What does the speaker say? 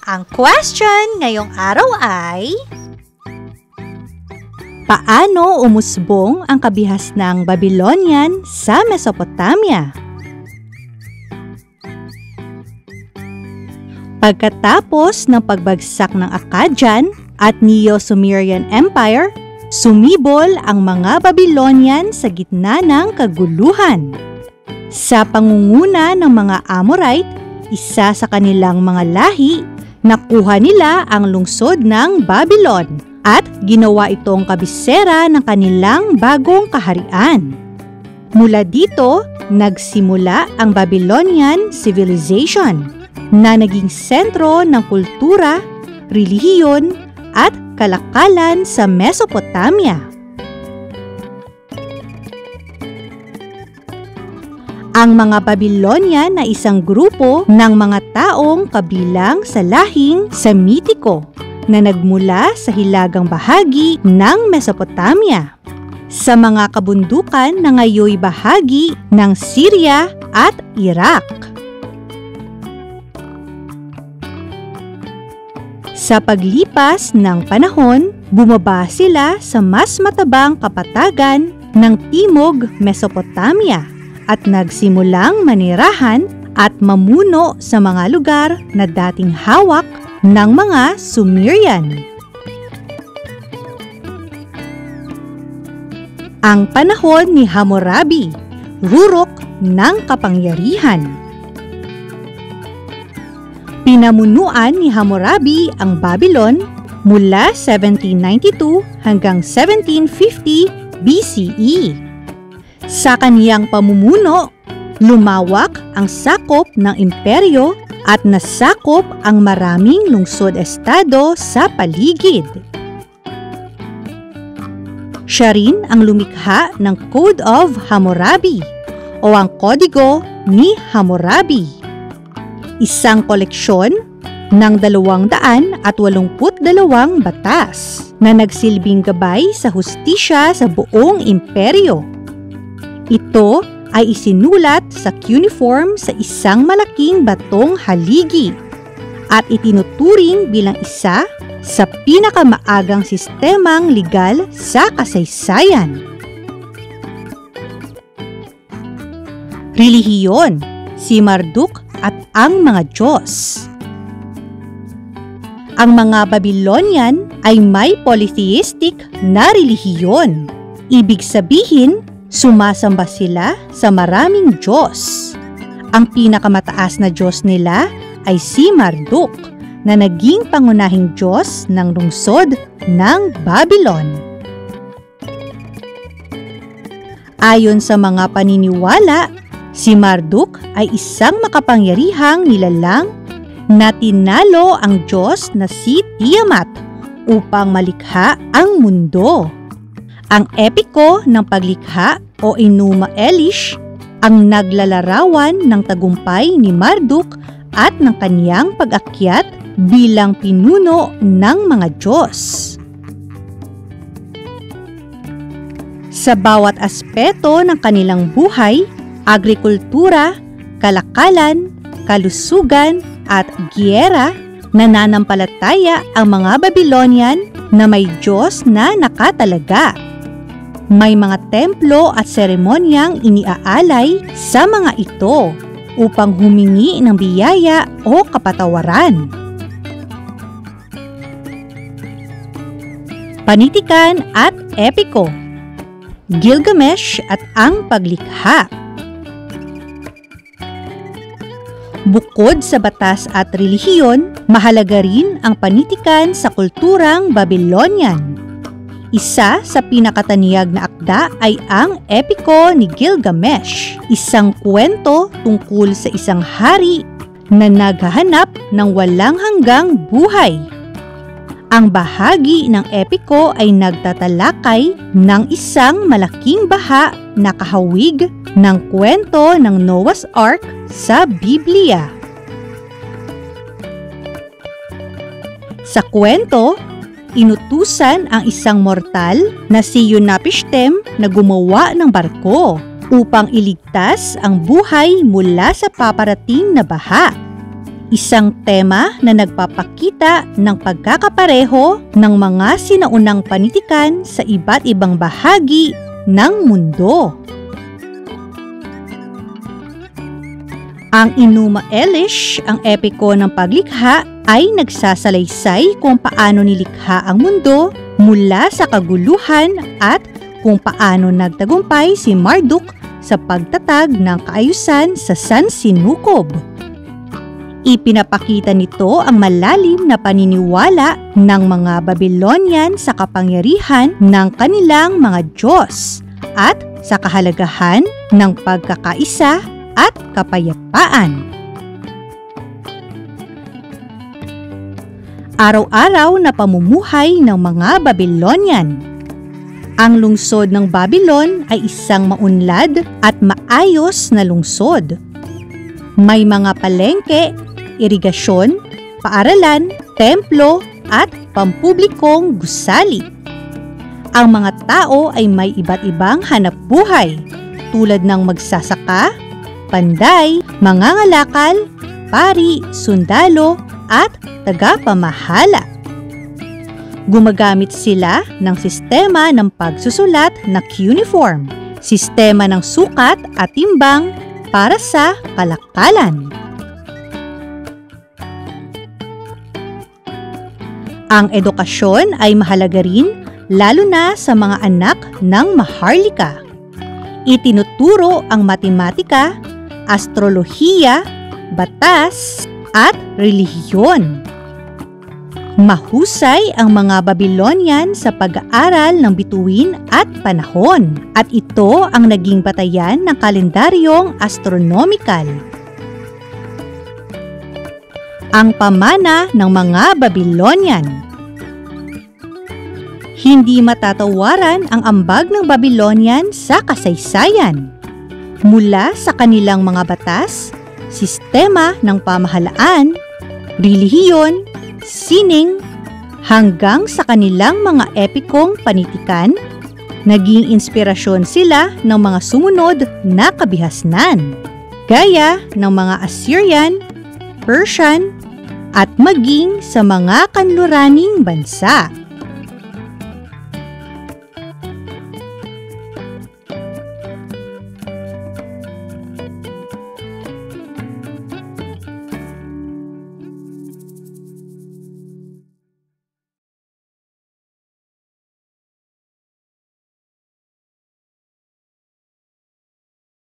Ang question ngayong araw ay, paano umusbong ang kabihasnang Babylonian sa Mesopotamia? Pagkatapos ng pagbagsak ng Akkadian at Neo-Sumerian Empire, sumibol ang mga Babylonian sa gitna ng kaguluhan. Sa pangunguna ng mga Amorite, isa sa kanilang mga lahi, nakuha nila ang lungsod ng Babylon at ginawa itong kabisera ng kanilang bagong kaharian. Mula dito, nagsimula ang Babylonian Civilization na naging sentro ng kultura, relihiyon at kalakalan sa Mesopotamia. Ang mga Babylonian na isang grupo ng mga taong kabilang sa lahing Semitiko na nagmula sa hilagang bahagi ng Mesopotamia sa mga kabundukan na ngayoy bahagi ng Syria at Iraq. Sa paglipas ng panahon, bumaba sila sa mas matabang kapatagan ng Timog Mesopotamia at nagsimulang manirahan at mamuno sa mga lugar na dating hawak ng mga Sumerian. Ang panahon ni Hammurabi, rurok ng kapangyarihan. Pinamunuan ni Hammurabi ang Babylon mula 1792 hanggang 1750 BCE. Sa kaniyang pamumuno, lumawak ang sakop ng imperyo at nasakop ang maraming lungsod-estado sa paligid. Siya rin ang lumikha ng Code of Hammurabi o ang Kodigo ni Hammurabi, isang koleksyon ng 282 batas na nagsilbing gabay sa hustisya sa buong imperyo. Ito ay isinulat sa cuneiform sa isang malaking batong haligi at itinuturing bilang isa sa pinakamaagang sistemang legal sa kasaysayan. Relihiyon, si Marduk at ang mga Diyos. Ang mga Babylonian ay may polytheistic na relihiyon. Ibig sabihin, sumasamba sila sa maraming Diyos. Ang pinakamataas na Diyos nila ay si Marduk, na naging pangunahing Diyos ng lungsod ng Babylon. Ayon sa mga paniniwala, si Marduk ay isang makapangyarihang nilalang na tinalo ang Diyos na si Tiamat upang malikha ang mundo. Ang epiko ng paglikha o Enuma Elish ang naglalarawan ng tagumpay ni Marduk at ng kaniyang pag-akyat bilang pinuno ng mga Diyos. Sa bawat aspeto ng kanilang buhay, agrikultura, kalakalan, kalusugan at giyera, nananampalataya ang mga Babylonian na may Diyos na nakatalaga. May mga templo at seremonyang iniaalay sa mga ito upang humingi ng biyaya o kapatawaran. Panitikan at epiko, Gilgamesh at ang paglikha. Bukod sa batas at relihiyon, mahalaga rin ang panitikan sa kulturang Babylonian. Isa sa pinakataniyag na akda ay ang epiko ni Gilgamesh, isang kwento tungkol sa isang hari na naghahanap ng walang hanggang buhay. Ang bahagi ng epiko ay nagtatalakay ng isang malaking baha na kahawig ng kwento ng Noah's Ark sa Biblia. Sa kwento, inutusan ang isang mortal na si Utnapishtim na gumawa ng barko upang iligtas ang buhay mula sa paparating na baha. Isang tema na nagpapakita ng pagkakapareho ng mga sinaunang panitikan sa iba't ibang bahagi ng mundo. Ang Enuma Elish, ang epiko ng paglikha, ay nagsasalaysay kung paano nilikha ang mundo mula sa kaguluhan at kung paano nagtagumpay si Marduk sa pagtatag ng kaayusan sa Sansinukob. Ipinapakita nito ang malalim na paniniwala ng mga Babylonian sa kapangyarihan ng kanilang mga Diyos at sa kahalagahan ng pagkakaisa at kapayapaan. Araw-araw na pamumuhay ng mga Babylonian. Ang lungsod ng Babylon ay isang maunlad at maayos na lungsod. May mga palengke, irigasyon, paaralan, templo at pampublikong gusali. Ang mga tao ay may iba't ibang hanapbuhay tulad ng magsasaka, panday, mangangalakal, pari, sundalo at tagapamahala. Gumagamit sila ng sistema ng pagsusulat na cuneiform, sistema ng sukat at timbang para sa kalakalan. Ang edukasyon ay mahalaga rin lalo na sa mga anak ng maharlika. Itinuturo ang matematika, astrolohiya, batas, at relihiyon. Mahusay ang mga Babylonian sa pag-aaral ng bituin at panahon, at ito ang naging batayan ng kalendaryong astronomical. Ang pamana ng mga Babylonian. Hindi matatawaran ang ambag ng Babylonian sa kasaysayan. Mula sa kanilang mga batas, sistema ng pamahalaan, relihiyon, sining, hanggang sa kanilang mga epikong panitikan, naging inspirasyon sila ng mga sumunod na kabihasnan, gaya ng mga Assyrian, Persian, at maging sa mga kanluraning bansa.